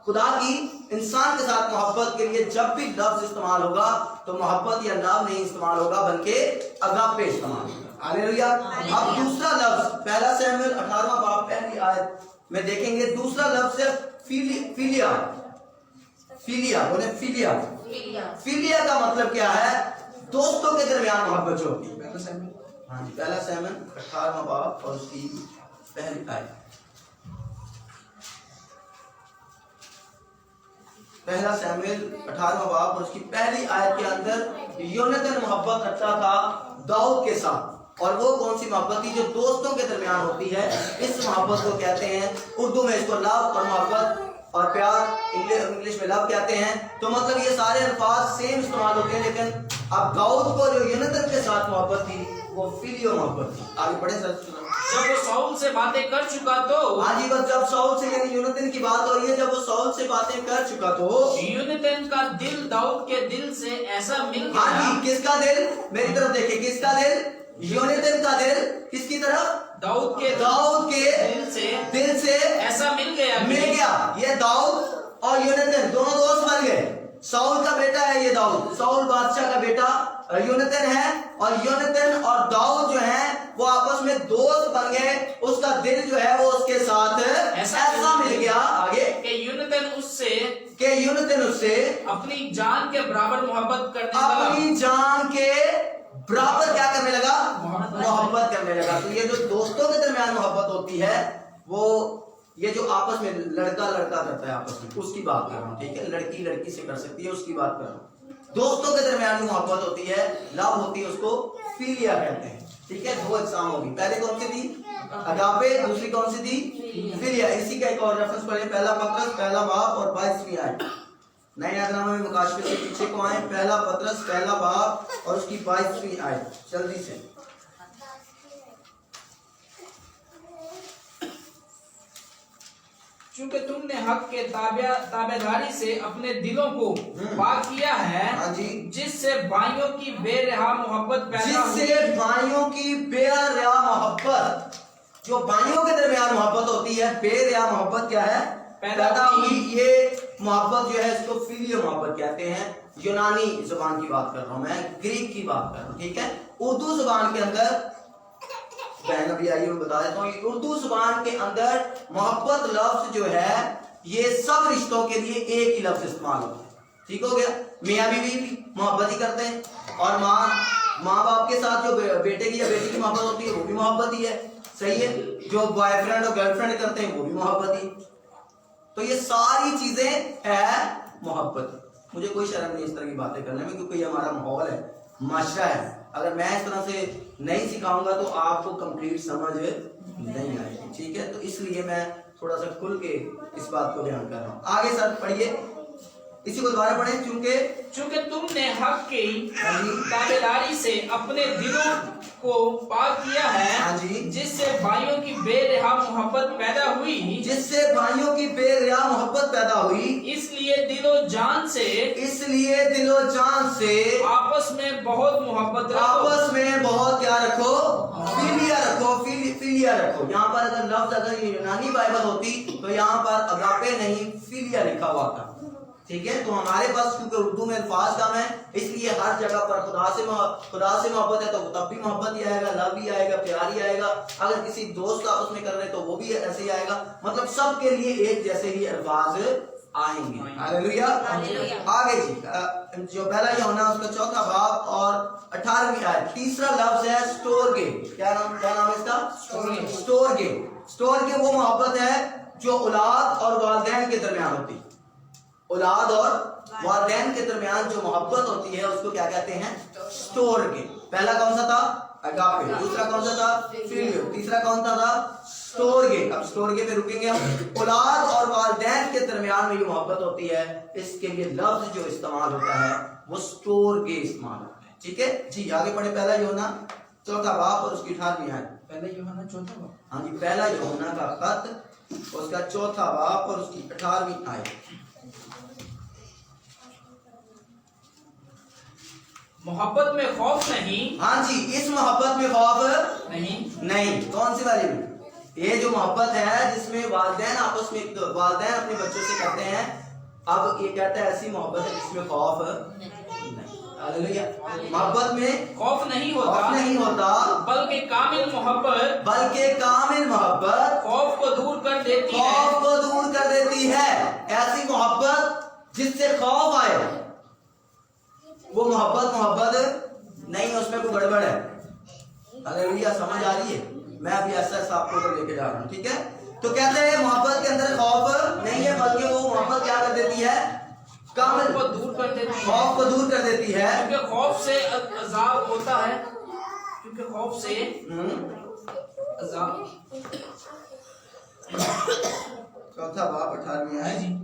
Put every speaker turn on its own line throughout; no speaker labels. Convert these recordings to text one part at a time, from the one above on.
خدا کی انسان کے ساتھ محبت کے لیے جب بھی لفظ استعمال ہوگا تو محبت یا لو نہیں استعمال ہوگا بلکہ اگاپے استعمال ہوگا. ہاللیلویہ. اب دوسرا لفظ پہلا سیموئیل 18واں باب پہلی آیت میں دیکھیں گے. دوسرا لفظ ہے فیلیا. فیلیا بولے فیلیا. فیلیا کا مطلب کیا ہے؟ دوستوں کے درمیان محبت جو ہوتی ہے. ہاں جی پہلا سیموئیل 18واں باب اور اس کی پہلی آیت. پہلا سیموئیل 18واں باب اور اس کی پہلی آیت کے اندر یونتن محبت رکھتا تھا داؤد کے ساتھ. اور وہ کون سی محبت تھی؟ جو دوستوں کے درمیان ہوتی ہے. اس محبت کو کہتے ہیں اردو میں اس کو لو اور محبت اور پیار، انگلش میں لو کہتے ہیں. تو مطلب یہ سارے الفاظ سیم استعمال ہوتے ہیں، لیکن اب داؤد کو جو یونتن کے ساتھ محبت تھی وہ فیلیو محبت تھی. آگے پڑھیں سر.
جب وہ ساؤل سے باتیں کر چکا تو
ہاں جی بس جب ساؤل سے یعنی یونتن کی بات ہو رہی ہے، جب وہ ساؤل سے باتیں کر چکا تو
یونتن کا دل داؤد کے دل سے ایسا مل گیا.
ہاں جی کس کا دل؟ میری طرف دیکھیں. کس کا دل؟ یونتن کا دل. کس کی طرف؟
داؤد کے
دل سے
ایسا مل
گیا. یہ داؤد اور یونتن دونوں دوست بن گئے. ساؤل کا بیٹا ہے یہ داؤد. ساؤل بادشاہ کا بیٹا یونتن ہے، اور یونتن اور داؤد جو ہیں وہ آپس میں دوست بن گئے. اس کا دل جو ہے وہ اس کے ساتھ ایسا مل گیا آگے
کہ یونتن اس سے
اپنی
جان کے برابر محبت کرنے لگا.
اپنی جان کے برابر کیا کرنے لگا؟ محبت کرنے لگا. تو یہ جو دوستوں کے درمیان محبت ہوتی ہے وہ یہ جو آپس میں لڑکا کرتا ہے آپس میں، اس کی بات کر رہا ہوں. ٹھیک ہے، لڑکی لڑکی سے کر سکتی ہے، اس کی بات کر رہا ہوں. دوستوں کے درمیان جو محبت ہوتی ہے لو ہوتی ہے، اس کو فیلیا کہتے ہیں. ٹھیک ہے، دو اقسام ہوگی. پہلے کون سی تھی؟ اگاپے. دوسری کون سی تھی؟ فیلیا. اسی کا ایک اور ریفرنس پڑھیں. پہلا پطرس پہلا باب اور 22ویں آیت. نئے عہد میں مکاشفے سے پیچھے کو آئیں. پہلا پطرس پہلا باب اور اس کی 22ویں آیت جلدی سے.
چونکہ تم نے حق کے تابع داری سے اپنے دلوں کو پاک کیا ہے، جس سے بھائیوں کی بے رحا محبت
جو بھائیوں کے درمیان محبت ہوتی ہے، بے رحا محبت کیا ہے؟ پیدا ہوئی. یہ محبت جو ہے اس کو فیلیو محبت کہتے ہیں. یونانی زبان کی بات کر رہا ہوں میں، گریک کی بات کر رہا ہوں. ٹھیک ہے، اردو زبان کے اندر بہن ابھی آئیے میں بتا دیتا ہوں. اردو زبان کے اندر محبت لفظ جو ہے یہ سب رشتوں کے لیے ایک ہی لفظ استعمال ہوتا ہے. ٹھیک ہو گیا. میاں بیوی بھی محبت ہی کرتے ہیں، اور ماں باپ کے ساتھ جو بیٹے کی یا بیٹی کی محبت ہوتی ہے وہ بھی محبت ہی ہے. صحیح ہے. جو بوائے فرینڈ اور گرل فرینڈ کرتے ہیں وہ بھی محبت ہی. تو یہ ساری چیزیں ہے محبت. مجھے کوئی شرم نہیں اس طرح کی باتیں کرنے میں، کیونکہ یہ ہمارا ماحول ہے، معاشرہ ہے. اگر میں اس طرح سے نہیں سکھاؤں گا تو آپ کو کمپلیٹ سمجھ نہیں آئے گی. ٹھیک ہے، تو اس لیے میں تھوڑا سا کھل کے اس بات کو بیان کر رہا ہوں. آگے سر پڑھیے، اسی کو دوبارہ پڑھیں.
چونکہ تم نے حق کی تابع داری سے اپنے دلوں کو پاک کیا ہے، جس سے بھائیوں کی بے رحا محبت پیدا ہوئی. اس لیے دل و جان سے آپس میں بہت محبت رکھو.
آپس میں بہت کیا رکھو؟ فیلیا رکھو. یہاں پر اگر لفظ اگر یونانی بائبل ہوتی تو یہاں پر اگاپے نہیں فیلیا لکھا ہوا تھا. ٹھیک ہے، تو ہمارے پاس کیونکہ اردو میں الفاظ کم ہیں، اس لیے ہر جگہ پر خدا سے محبت ہے تو تب بھی محبت ہی آئے گا، لو بھی آئے گا، پیار ہی آئے گا. اگر کسی دوست آپس میں کر رہے تو وہ بھی ایسے ہی آئے گا. مطلب سب کے لیے ایک جیسے ہی الفاظ آئیں گے. ہاللیلویہ. آگے جی جو پہلا یوحنا اس کا 4 باب اور 18ویں آیت. تیسرا لفظ ہے سٹورگے. کیا نام ہے اس کا؟ سٹورگے. سٹورگے وہ محبت ہے جو اولاد اور والدین کے درمیان ہوتی. اولاد اور والدین کے درمیان جو محبت ہوتی ہے اس کو کیا کہتے ہیں؟ سٹورگے. پہلا کون سا تھا؟ اگاپے. دوسرا کون سا تھا؟ فیلیو. تیسرا کون سا تھا؟ سٹورگے. اب سٹورگے پہ رکیں گے ہم. اولاد اور والدین کے درمیان میں جو محبت ہوتی ہے اس کے لیے لفظ جو استعمال ہوتا ہے وہ سٹورگے استعمال ہوتا ہے. ٹھیک ہے جی، آگے پڑھیں. پہلا یوحنا 4 باب اور اس کی 18ویں آیت.
پہلا یوحنا 4 باب.
ہاں جی، پہلا یوحنا کا خط اس کا 4 باب اور اس کی 18ویں آیت.
محبت میں خوف نہیں.
ہاں جی، اس محبت میں خوف نہیں. کون سی والی میں؟ ये जो मोहब्बत है जिसमें वालिदैन आपस में वालिदैन अपने बच्चों से करते हैं, अब ये कहता है ऐसी मोहब्बत है जिसमें खौफ नहीं। हालेलुया। मोहब्बत में
खौफ नहीं
खौफ
होता,
नहीं होता,
बल्कि कामिल मोहब्बत खौफ को दूर कर देती है।
खौफ को दूर कर देती है। ऐसी मोहब्बत जिससे खौफ आए, वो मोहब्बत नहीं, उसमें कोई गड़बड़ है। हालेलुया। समझ आ रही है? मैं अभी ऐसा आपको ऊपर लेके जा रहा हूँ, ठीक है? तो कहते हैं मोहब्बत के अंदर खौफ नहीं है, बल्कि वो मोहब्बत क्या कर देती है?
खौफ को दूर कर देती है।
खौफ को दूर कर देती है,
क्योंकि खौफ से अजाब होता है, क्योंकि खौफ से अजाब।
चौथा बाब 18वीं आयत।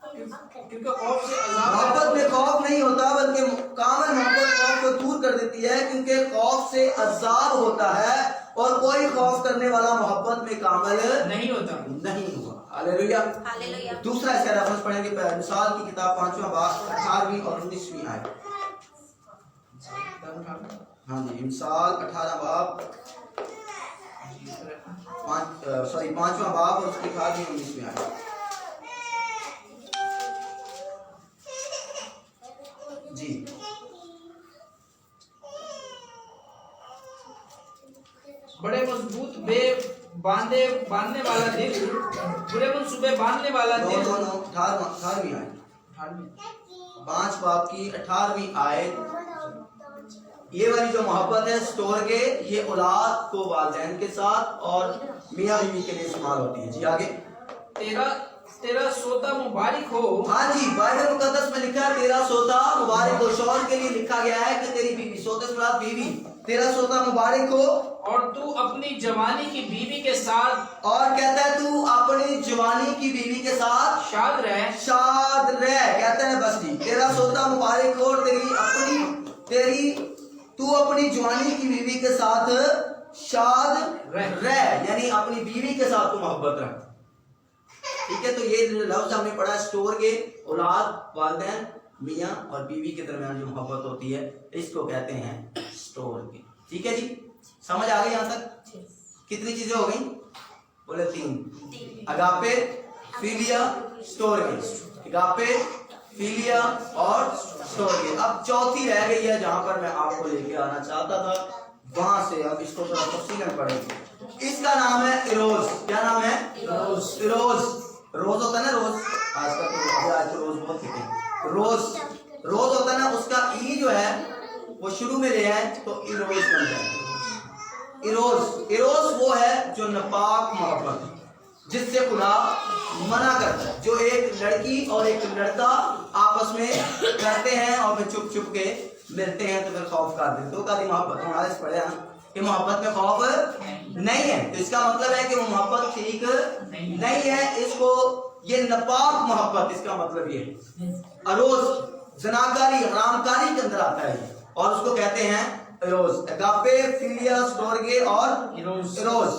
क्योंकि खौफ से अजाब।
मोहब्बत में खौफ नहीं होता, बल्कि कामिल मोहब्बत खौफ को दूर कर देती है, क्योंकि खौफ से अजाब होता है और कोई खौफ करने वाला मोहब्बत में कामिल
नहीं होता।
नहीं हुआ। हालेलुया। दूसरा इसका रेफरेंस पढ़ेंगे मिसाल की किताब 5वां बाब 18वीं और 19वीं आयत। हाँ जी, मिसाल 18 बाब 5वां बाब और उसकी 18वीं 19वीं आयत। जी
बड़े मजबूत बांधने वाला दिल, बुरे मनसूबे बांधने वाला दिल।
18वीं आयत, 5 बाब की 18वीं आयत। ये वाली जो मोहब्बत है स्टोर के, ये औलाद को वालिदैन के साथ और मियाँ बीवी के लिए इस्तेमाल होती है। जी आगे।
तेरा सोता मुबारक हो।
हाँ जी, बाइबल मुकद्दस में लिखा है तेरा सोता मुबारक हो। शौहर के लिए लिखा गया है कि तेरी बीवी, सोते से मुराद बीवी, तेरा सोता मुबारक हो।
और तू अपनी जवानी की बीवी के साथ,
और कहता है तू अपनी जवानी की बीवी के साथ
शाद रह।
कहता है बस जी, तेरा सोता मुबारक हो, तू अपनी जवानी की बीवी के साथ शाद रह, यानी अपनी बीवी के साथ तू मोहब्बत रह। ठीक है, तो ये लफ्ज हमने पढ़ा स्टोर के, औलाद, वालिदैन, मियाँ और बीवी के दरमियान जो मोहब्बत होती है इसको कहते हैं स्टोर के। ठीक है जी, समझ आ गई यहाँ तक? कितनी चीजें हो गई? बोले 3। अगापे, फिलिया, स्टोर के। अगापे, फिलिया और स्टोर के। अब चौथी रह गई है जहां पर मैं आपको लेके आना चाहता था, वहां से अब इसको थोड़ा तफसीलन पढ़ेंगे। इसका नाम है इरोज। क्या नाम है? इरोज। रोज होता है ना, रोज आजकल तो आज तो रोज बहुत कहते हैं। रोज होता है ना, उसका ई जो है वो शुरू में ले आए तो इरोज बन जाए। इरोज वो है जो नापाक मोहब्बत, जिससे खुदा मना करता है, जो एक लड़की और एक लड़का आपस में करते हैं और फिर चुप चुप के मिलते हैं तो फिर खौफ कर देते। तो कभी मोहब्बत हमारे से पढ़े कि मोहब्बत में खौफ नहीं है, तो इसका मतलब है कि वो मोहब्बत ठीक नहीं है। इसको ये नापाक मोहब्बत, इसका मतलब ये अरोज जनाकारी, हरामकारी के अंदर आता है और उसको कहते हैं इरोज। अगापे, फिलिया, स्टोरगे और इरोज।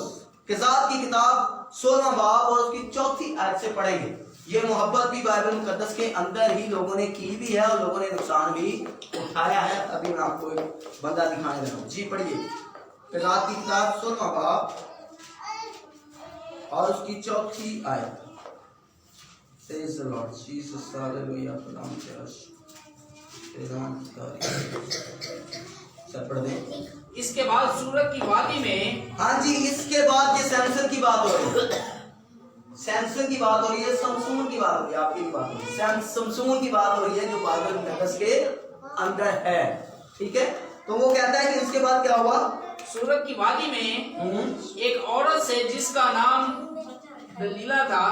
किसात की किताब 16वां बाब और उसकी 4थी आयत से पढ़ेंगे। ये मोहब्बत भी बाइबल मुकद्दस के अंदर ही लोगों ने की भी है और लोगों ने नुकसान भी उठाया है। अभी मैं आपको एक बंदा दिखाने लगा हूँ। जी पढ़िए, किसात की किताब 16वां बाब और उसकी 4थी आयत। Praise the Lord Jesus, hallelujah, सब पढ़ दें।
इसके बाद सूरत की वादी में,
हाँ जी, इसके बाद ये सैमसन की बात हो रही है। सैमसन की बात हो रही है, समसून की बात हो रही है, आपकी बात हो रही है। समसून की बात हो रही है जो बाइबल मुकद्दस के अंदर है। ठीक है, तो वो कहता है कि इसके बाद क्या हुआ?
सूरत की वादी में एक औरत से जिसका नाम दलीला था,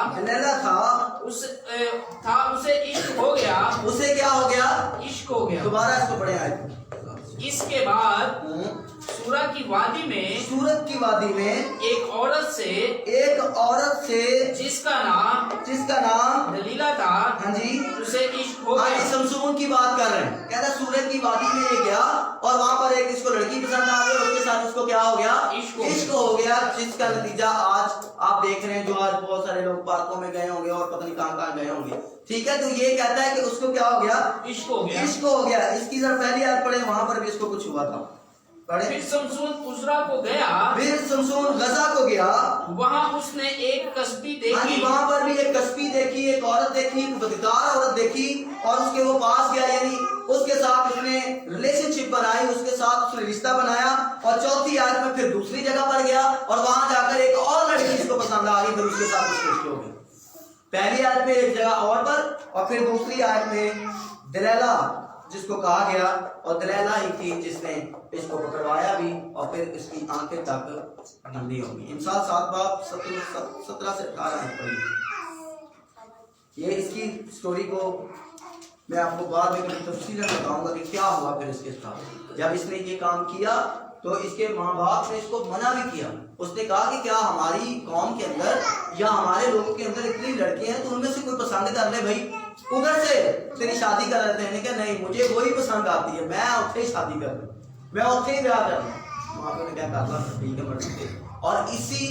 उसे इश्क हो गया।
उसे क्या हो गया?
इश्क हो गया।
दोबारा इसको पढ़े आए।
इसके बाद सूरत की वादी में एक औरत से जिसका नाम दलीला था,
हाँ जी,
उसे इश्क हो गया।
समसून की बात कर रहे हैं। कहता है सूरत की वादी में ये गया और वहां पर एक इसको लड़की पसंद आ गई, उसके साथ उसको क्या हो गया? इश्क हो गया, जिसका नतीजा आज आप देख रहे हैं, जो आज बहुत सारे लोग पार्कों में गए होंगे और पता नहीं कहां गए होंगे। ठीक है, तो ये कहता है कि उसको क्या हो गया?
इश्क हो गया।
इश्क हो गया। इसकी जरा पहली आयत पढ़े, वहां पर भी इसको कुछ हुआ था। पढ़े।
फिर शमशून उजरा को गया,
फिर शमशून गजा को गया,
वहां उसने एक कसबी
हाँ जी,
देखी,
वहां पर भी एक कस्बी देखी, एक औरत देखी, एक बदकार औरत देखी, और उसके वो पास गया, यानी उसके साथ उसने रिलेशनशिप बनाई, उसके साथ उसने रिश्ता बनाया। और चौथी आयत में फिर दूसरी जगह पर गया और वहां जाकर एक और लड़की इसको पसंद आ गई, फिर उसके साथ उसकी रिश्ते हो गए। पहली आयत में एक जगह और पर, और फिर दूसरी आयत में दलैला जिसको कहा गया, और दलैला ही थी जिसने इसको पकड़वाया भी, और फिर इसकी आंखें तक नंदी होगी। इंसान 7 बाब 17 से 18 आयत पढ़ी। ये इसकी स्टोरी को मैं आपको बाद में कभी तफसील में बताऊंगा कि क्या हुआ फिर इसके साथ। जब इसने ये काम किया तो इसके माँ बाप ने इसको मना भी किया। उसने कहा कि क्या हमारी कौम के अंदर या हमारे लोगों के अंदर इतनी लड़कियां हैं, तो उनमें से कोई पसंद कर ले भाई, उधर से तेरी शादी कर लेते हैं। क्या नहीं, मुझे वही पसंद आती है, मैं उत्थे ही शादी कर लूं, मैं उत्थे ही ब्याह कर लूं। वहां पे क्या कहा, ठीक है मर्जी। और इसी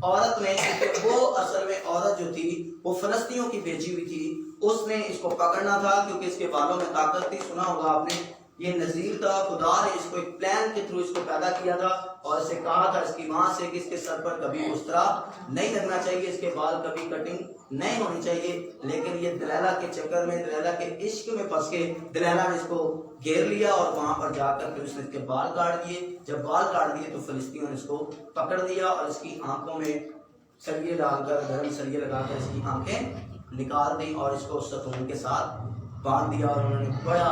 औरत ने, वो असल में औरत जो थी वो फलस्तीनियों की भेजी हुई थी, उसने इसको पकड़ना था क्योंकि इसके बालों में ताकत थी। सुना होगा आपने, ये नजीर था, खुदा ने इसको एक प्लान के थ्रू इसको पैदा किया था और इसे कहा था इसकी माँ से कि इसके सर पर कभी उस तरह नहीं लगना चाहिए, इसके बाल कभी कटिंग नहीं होनी चाहिए। लेकिन ये दलैला के चक्कर में, दलैला के इश्क में फंस के दलैला ने इसको घेर लिया और वहां पर जाकर फिर उसने इसके बाल काट दिए। जब बाल काट दिए तो फिलिस्तीनियों ने इसको पकड़ लिया और इसकी आंखों में सरिये डालकर, गर्म सरिये लगाकर इसकी आंखें निकाल दी और इसको सतून के साथ बांध दिया। और उन्होंने बड़ा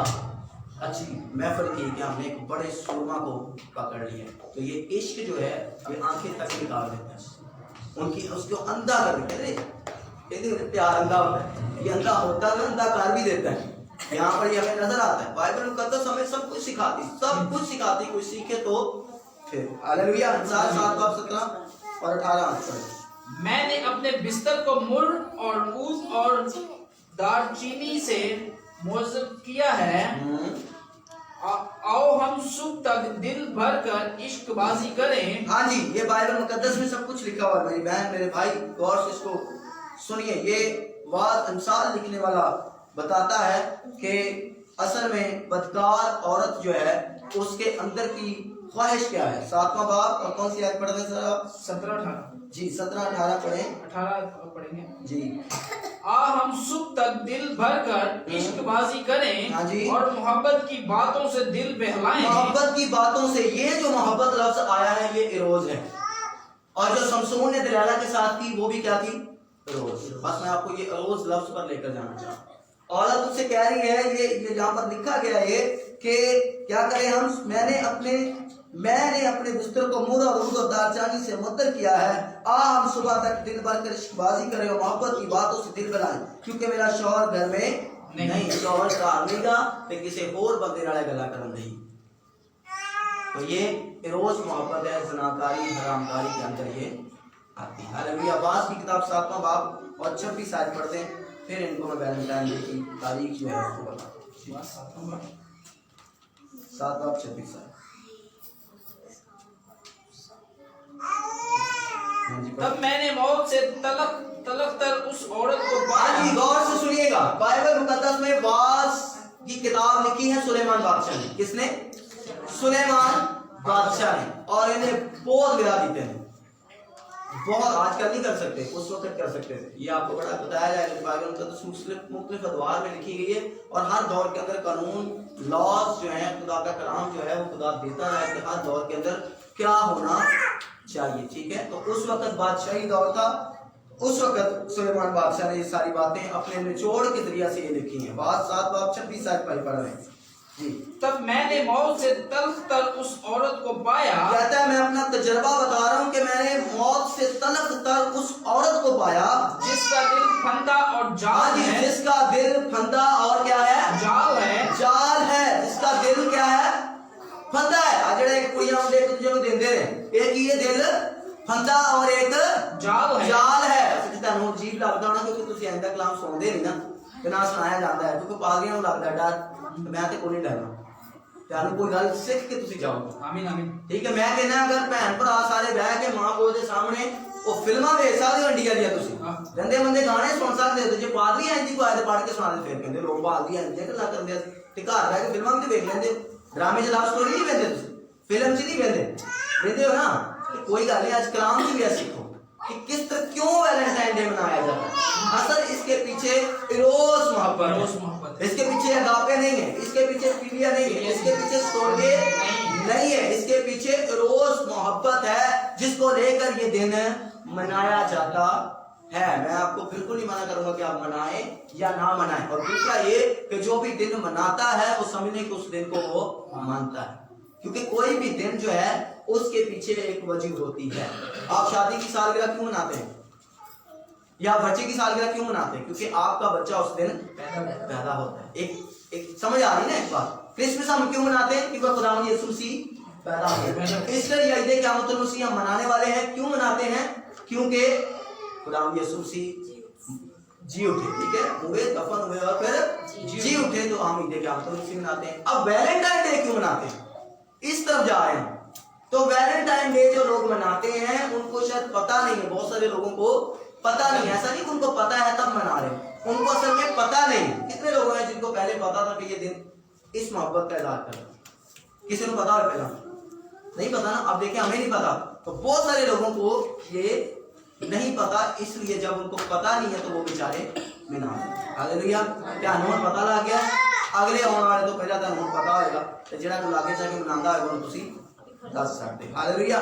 अच्छी महफिल की कि हमने एक बड़े सुरमा को पकड़ लिया। तो ये इश्क जो है ये आंखें तक निकाल देता है, उनकी उसको अंधा कर देता है। प्यार अंधा होता है, ये अंधा होता है, अंधा कर भी देता है। यहाँ पर ये हमें नजर आता है। बाइबल मुकद्दस हमें सब कुछ सिखाती, सब कुछ सिखाती, कोई सीखे तो फिर। हालेलुया। 7 और 18।
मैंने अपने बिस्तर को मुर्र और ऊद और दालचीनी से मोज़ब किया है, आओ हम सुबह तक दिल भर कर इश्कबाजी करें।
हाँ जी, ये बाइबल मुकद्दस में सब कुछ लिखा हुआ है मेरी बहन, मेरे भाई, गौर से इसको सुनिए। ये वाज इंसान लिखने वाला बताता है कि असल में बदकार औरत जो है उसके अंदर की ख्वाहिश क्या है। 7वां बाब, और कौन सी आयत पढ़ रहे हैं सर आप?
17-18
जी, 17-18 पढ़ें।
18 पढ़ेंगे
जी।
हम सुबह तक दिल भर कर इश्कबाजी करें,
हाँ जी।
और मोहब्बत की बातों से दिल बहलाएं।
मोहब्बत की बातों से, ये जो मोहब्बत लफ्ज आया है ये इरोज है, और जो शमशून ने दलैला के साथ की वो भी क्या थी? इरोज। बस मैं आपको ये इरोज लफ्ज पर लेकर जाना चाहता हूँ। औरत उससे कह रही है, ये जहाँ पर लिखा गया है कि क्या करें हम, मैंने अपने बिस्तर को मुर्र और ऊद और दालचीनी से मुअत्तर किया है, हम सुबह तक दिल भर कर इश्कबाजी करें और मोहब्बत की बातों से दिल बनाएं, क्योंकि मेरा शौहर घर में नहीं, शौहर का आनेगा ते किसी और बंदे नाले गला करन दी। तो ये इरोज मोहब्बत है, ज़नाकारी, हरामकारी के अंदर ये आती है। हालेलुया। अब्बास की किताब 7वां बाब और 26 आयत पढ़ते हैं, फिर इनको मैं वैलेंटाइन डे की तारीख जो है उसको बताता हूँ। 7 बाब 26 आयत।
तब मैंने मौत से तलक तर उस औरत को पाया।
जी, गौर से सुनिएगा। बाइबल मुकद्दस में वाज की किताब लिखी है सुलेमान बादशाह ने। किसने? सुलेमान बादशाह ने। और इन्हें बहुत गिरा देते हैं, बहुत। आजकल नहीं कर सकते, उस वक्त कर सकते थे। ये आपको बड़ा बताया जाएगा। बाइबल मुकद्दस मुख्तलिफ अदवार में लिखी गई है, और हर दौर के अंदर कानून, लॉज जो है, खुदा का कलाम जो है वो खुदा देता है कि हर दौर के अंदर क्या होना चाहिए। ठीक है, तो उस वक्त बादशाही दौर था, उस वक्त सुलेमान बादशाह ने ये सारी बातें अपने निचोड़ के जरिए से ये लिखी हैं। बात 7 बाब 26 आयत पढ़ रहे हैं जी।
तब मैंने मौत से तलख तर उस औरत को पाया।
कहता है मैं अपना तजर्बा बता रहा हूँ कि मैंने मौत से तलख तर उस औरत को पाया
जिसका दिल फंदा और जाल है।
जिसका दिल फंदा और क्या है?
जाल है।
जाल है। जिसका दिल क्या है? फंदा है। आज एक कुड़ियां एक दूसरे को देंदे रहे, एक ये दिल फंदा और एक
जाल है।
जाल है। ਤੁਹਾਨੂੰ ਅਜੀਬ ਲੱਗਦਾ ਹੋਣਾ ਕਿਉਂਕਿ ਤੁਸੀਂ ਐਂਦਾ ਕਲਾਮ ਸੁਣਦੇ ਨਹੀਂ ਨਾ, ਤੇ ਨਾ ਸੁਣਾਇਆ ਜਾਂਦਾ ਹੈ, ਕਿਉਂਕਿ ਪਾਗਲੀਆਂ ਨੂੰ ਲੱਗਦਾ ਡਰ। ਮੈਂ ਤੇ ਕੋਈ ਨਹੀਂ ਡਰਨਾ, ਤੁਹਾਨੂੰ ਕੋਈ ਗੱਲ ਸਿੱਖ ਕੇ ਤੁਸੀਂ ਜਾਓਗੇ।
ਆਮੀਨ ਆਮੀਨ।
ਠੀਕ ਹੈ, ਮੈਂ ਕਹਿੰਦਾ ਅਗਰ ਭੈਣ ਭਰਾ ਸਾਰੇ ਬਹਿ ਕੇ ਮਾਂ ਪਿਓ ਦੇ ਸਾਹਮਣੇ ਉਹ ਫਿਲਮਾਂ ਵੇਖ ਸਕਦੇ ਹੋ ਇੰਡੀਆ ਦੀਆਂ, ਤੁਸੀਂ ਗੰਦੇ ਮੰਦੇ ਗਾਣੇ ਸੁਣ ਸਕਦੇ ਹੋ। ਜੇ ਪਾਦਰੀ ਐਂ ਦੀ ਕੋਈ ਆਇਤ ਪੜ੍ਹ ਕੇ ਸੁਣਾਦੇ ਫਿਰ ਕਹਿੰਦੇ ਲੋਕ ਪਾਦਰੀ ਐਂ ਦੀਆਂ ਗੱਲਾਂ ਕਰਦੇ ਆ, ਤੇ ਘਰ ਬਹਿ ਕੇ ਫਿਲਮਾਂ ਵੀ ਵੇਖ ਲੈਂਦੇ, ਡਰਾਮੇ ਚ ਲਵ ਸਟੋਰੀ ਨਹੀਂ ਵੇਖਦੇ ਤੁਸੀਂ, फिल्म च नहीं वेंदे हो ना, कोई गल नहीं, आज कलाम की भी सीखो कि किस तरह क्यों वैलेंटाइन डे मनाया जाता है। असल इसके पीछे इरोस मोहब्बत है, इसके पीछे अगापे नहीं है, इसके पीछे फिलिया नहीं है, इसके पीछे स्टोर्गे नहीं है, इसके पीछे इरोस मोहब्बत है जिसको लेकर ये दिन मनाया जाता है। मैं आपको बिल्कुल नहीं मना करूंगा कि आप मनाएं या ना मनाएं। और दूसरा ये कि जो भी दिन मनाता है वो समझने कि उस दिन को वो मानता है, क्योंकि कोई भी दिन जो है उसके पीछे एक वजह होती है। आप शादी की सालगिरह क्यों मनाते हैं या बच्चे की सालगिरह क्यों मनाते हैं? क्योंकि आपका बच्चा उस दिन पैदा होता है। एक समझ आ रही है ना एक बात। क्रिसमस हम क्यों मनाते हैं? क्योंकि खुदावंद यीशु मसीह पैदा हुए। ईस्टर या ईद क़यामतुल मसीह हम मनाने वाले हैं। क्यों मनाते हैं? क्योंकि खुदावंद यीशु मसीह जी उठे, ठीक है, हुए, दफन हुए और फिर जी उठे, तो हम ईद क़यामतुल मसीह मनाते हैं। अब वैलेंटाइन डे क्यों मनाते हैं? इस तरफ जा रहे हैं। तो वैलेंटाइन डे जो लोग मनाते हैं उनको शायद पता नहीं है, बहुत सारे लोगों को पता नहीं है। ऐसा नहीं कि उनको पता है तब मना रहे हैं, उनको असल में पता नहीं। कितने लोग हैं जिनको पहले पता था कि ये दिन इस मोहब्बत का इजहार कर, किसी को पता है? पहला नहीं पता ना। अब देखिए हमें नहीं पता, तो बहुत सारे लोगों को ये नहीं पता, इसलिए जब उनको पता नहीं है तो वो बेचारे मना रहे हैं। हालेलुया। क्या हमें पता लग गया? अगले आने वाले तो पहला तो हमें पता होगा, तो जेड़ा को लागे जाके मनांदा है वो तुसी दस सकते। हालेलुया।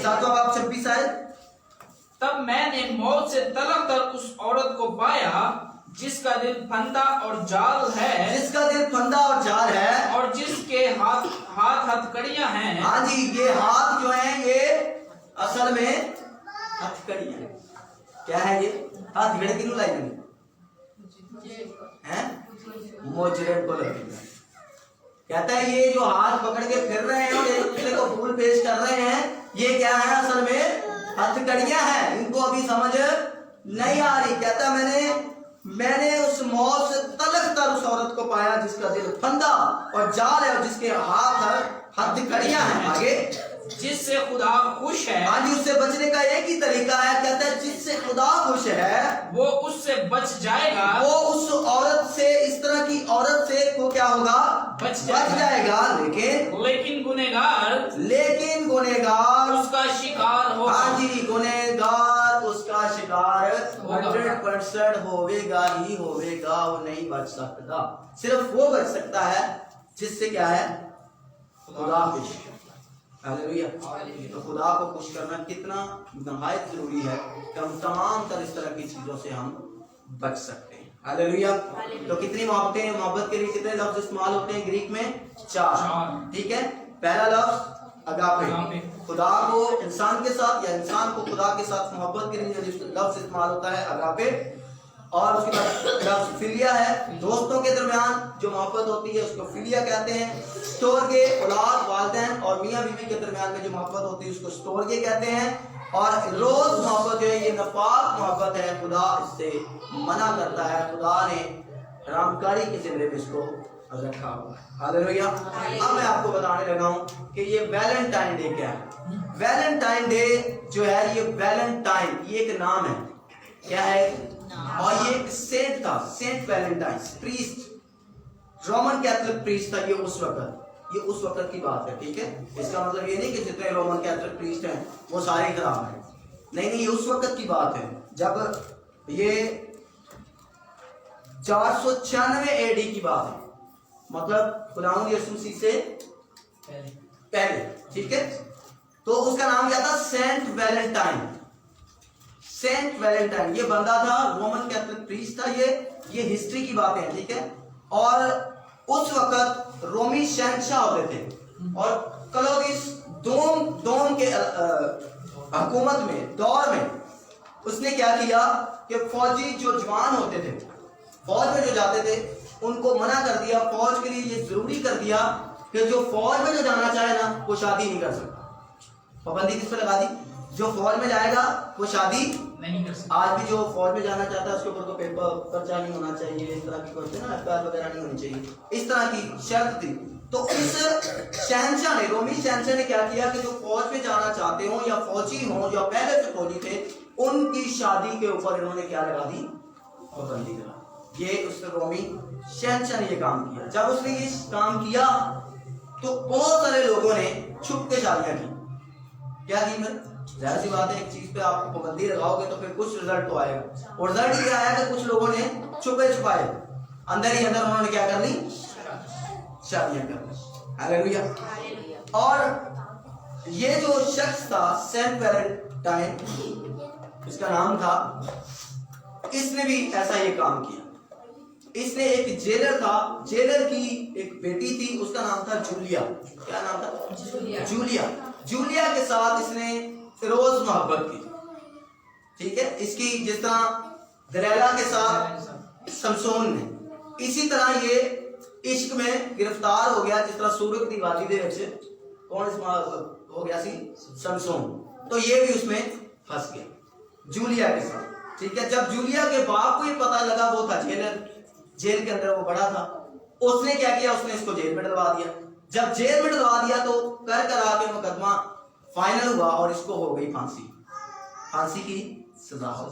7वां बाब 26 आयत।
तब मैंने मौत से तलक कर उस औरत को पाया जिसका दिल फंदा और जाल है,
जिसका दिल फंदा और जाल है,
और जिसके हाथ हथकड़ियां हैं।
हाँ जी, ये हाथ जो हैं ये असल में हथकड़ियां हैं। क्या है ये? हथकड़ी किन्हों लाई गई हैं? मोजरेट को लगी। कहता है ये जो हाथ पकड़ के फिर रहे हैं और एक दूसरे को फूल पेश कर रहे हैं, ये क्या है? असल में हथकड़ियां हैं। इनको अभी समझ नहीं आ रही। कहता मैंने उस मौत से तलक तर उस औरत को पाया जिसका दिल फंदा और जाल है और जिसके हाथ हथकड़ियां हैं। आगे,
जिससे खुदा खुश है।
हाँ जी, उससे बचने का एक ही तरीका है। कहता है जिससे खुदा खुश है
वो उससे बच जाएगा,
वो उस औरत से, इस तरह की औरत से को क्या होगा? बच जाएगा। लेकिन गुनहगार
उसका शिकार होगा।
हाँ जी, गुनहगार उसका शिकार 100% होवेगा ही होवेगा। वो नहीं बच सकता। सिर्फ वो बच सकता है जिससे क्या है? खुदा खुश। हालेलुया। तो खुदा को खुश करना कितना नहायत जरूरी है कि हम तमाम तरह इस तरह की चीजों से हम बच सकते हैं। हालेलुया। तो कितनी मोहब्बतें, मोहब्बत के लिए कितने लफ्ज इस्तेमाल होते हैं ग्रीक में? 4। ठीक है। पहला लफ्ज अगापे, खुदा को इंसान के साथ या इंसान को खुदा के साथ मोहब्बत के लिए लफ्ज इस्तेमाल होता है अगापे। और उसके बाद लफ्ज फिलिया है, दोस्तों के दरमियान जो मोहब्बत होती है उसको फिलिया कहते हैं। स्टोर्गे, औलाद, वालिदैन और मियाँ बीवी के दरमियान में जो मोहब्बत होती है उसको स्टोर्गे कहते हैं। और रोज मोहब्बत है, ये नपाक मोहब्बत है, खुदा इससे मना करता है। खुदा ने हरामकारी के जिम्मे में इसको रखा हुआ है। हालेलुया। अब मैं आपको बताने लगा हूँ कि ये वैलेंटाइन डे क्या है। वैलेंटाइन डे जो है, ये वैलेंटाइन ये एक नाम है। क्या है? और ये एक सेंट था, saint Valentine, priest, Roman Catholic priest था। ये उस वक्त की बात है। ठीक है। इसका मतलब ये नहीं कि जितने रोमन कैथोलिक प्रीस्ट हैं वो सारे खराब हैं। नहीं, ये उस वक्त की बात है जब ये 496 AD की बात है, मतलब खुदावंद यीशु मसीह से पहले। ठीक है। तो उसका नाम क्या था? Saint Valentine. सेंट वैलेंटाइन ये बंदा था, रोमन कैथोलिक प्रीस्ट था। ये हिस्ट्री की बातें हैं। ठीक है। और उस वक्त रोमी शहंशाह होते थे और क्लोविस दोम के हुकूमत में, दौर में उसने क्या किया कि फौजी जो जवान होते थे, फौज में जो जाते थे, उनको मना कर दिया। फौज के लिए ये जरूरी कर दिया कि जो फौज में जो जाना चाहे ना वो शादी नहीं कर सकता। पाबंदी किस पे लगा दी? जो फौज में जाएगा वो शादी
नहीं कर सकता।
आज भी जो फौज में जाना चाहता है उसके ऊपर तो पेपर पर्चा नहीं होना चाहिए, इस तरह की कोई ना एफआईआर वगैरह नहीं होनी चाहिए, इस तरह की शर्त थी। तो इस शहंशाह ने, रोमी शहंशाह ने क्या किया कि जो फौज में जाना चाहते हो या फौजी हो या पहले से फौजी थे, उनकी शादी के ऊपर इन्होंने क्या लगा दी? पाबंदी लगा। ये उस रोमी शहंशाह ने ये काम किया। जब उसने ये काम किया तो बहुत सारे लोगों ने छुप के शादियां की। क्या की? मैं जाहिर सी बात है, एक चीज पे आप पाबंदी लगाओगे तो फिर कुछ रिजल्ट तो आएगा, और रिजल्ट ये आया कि कुछ लोगों ने छुपे छुपाए अंदर ही अंदर उन्होंने क्या कर ली? शादियां कर ली। हालेलुया। और ये जो शख्स था सेंट वैलेंटाइन, इसका नाम था, इसने भी ऐसा ये काम किया। इसने एक जेलर था, जेलर की एक बेटी थी, उसका नाम था जूलिया। क्या नाम था? जूलिया। जूलिया के साथ इसने रोज मोहब्बत की। ठीक है, इसकी जिस तरह दलैला के साथ समसोन ने, इसी तरह ये इश्क में गिरफ्तार हो गया, जिस तरह सूरत की वादी दे विच कौन इसमें हो गया सी? समसोन। तो ये भी उसमें फंस गया जूलिया के साथ। ठीक है, जब जूलिया के बाप को ये पता लगा, वो था जेलर, जेल के अंदर वो बड़ा था, उसने क्या किया? उसने इसको जेल में डलवा दिया। जब जेल में डलवा दिया तो कर कर आके मुकदमा फाइनल हुआ और इसको हो गई फांसी। फांसी की सजा हो,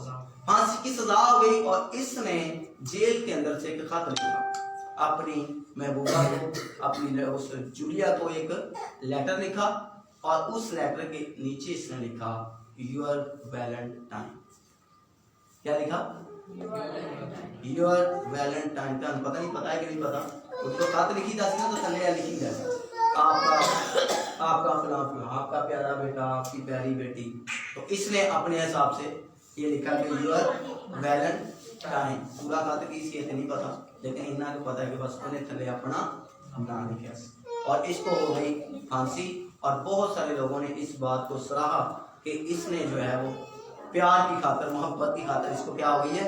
फांसी की सजा हो गई। और इसने जेल के अंदर से एक खत लिखा अपनी महबूबा को, अपनी उस जूलिया को एक लेटर लिखा, और उस लेटर के नीचे इसने लिखा योर वैलेंटाइन। क्या लिखा? Your Valentine. पता नहीं, पता है कि नहीं पता? उसको खत लिखी था तो थल्ले लिखी जाए आपका खिलाफ, आपका प्यारा बेटा, आपकी प्यारी बेटी। तो इसने अपने हिसाब से ये लिखा कि योर वैलेंटाइन। पूरा खत की इसके नहीं पता, लेकिन इतना को पता है कि बस उन्हें थले अपना नाम लिखा, और इसको हो गई फांसी। और बहुत सारे लोगों ने इस बात को सराहा कि इसने जो है वो प्यार की खातर, मोहब्बत की खातर इसको क्या हो गई है?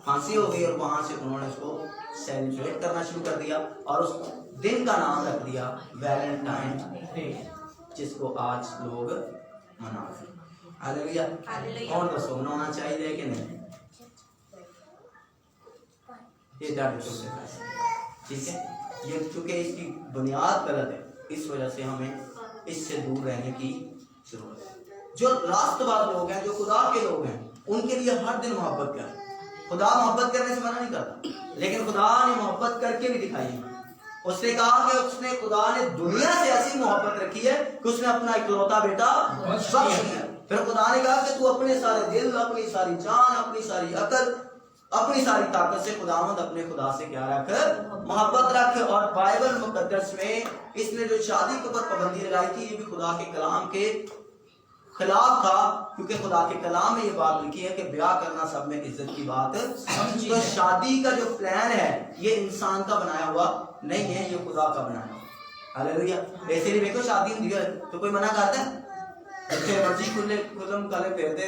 फांसी हो गई। और वहां से उन्होंने इसको सेलिब्रेट करना शुरू कर दिया, और उस दिन का नाम रख दिया वैलेंटाइन डे, जिसको आज लोग मनाते हैं। हालेलुया। और दोस्तों मनाना चाहिए कि नहीं? ये ठीक है, ये चूंकि इसकी बुनियाद गलत है, इस वजह से हमें इससे दूर रहने की जरूरत है। जो रास्तबाज लोग हैं, जो खुदा के लोग हैं, उनके लिए हर दिन मोहब्बत करें। खुदा मोहब्बत करने से मना नहीं करता, लेकिन खुदा ने मोहब्बत करके भी दिखाई है। उसने कहा कि उसने, खुदा ने दुनिया से ऐसी मोहब्बत रखी है कि उसने अपना इकलौता बेटा बख्श दिया। फिर खुदा ने कहा कि तू अपने सारे दिल, अपनी सारी जान, अपनी सारी अकल, अपनी सारी ताकत से खुदावंद अपने खुदा से क्या रख? मोहब्बत रख। और बाइबल मुकद्दस में इसने जो शादी के ऊपर पाबंदी लगाई थी, ये भी खुदा के कलाम के खिलाफ था, क्योंकि खुदा के कलाम में ये बात लिखी है कि ब्याह करना सब में इज्जत की बात है। तो शादी का जो प्लान है ये इंसान का बनाया हुआ नहीं है, ये खुदा का बनाया हुआ। हालेलुया। ऐसे ही देखो शादी होती है तो कोई मना करता है? जितने मर्जी खुले खुलम कले फेरते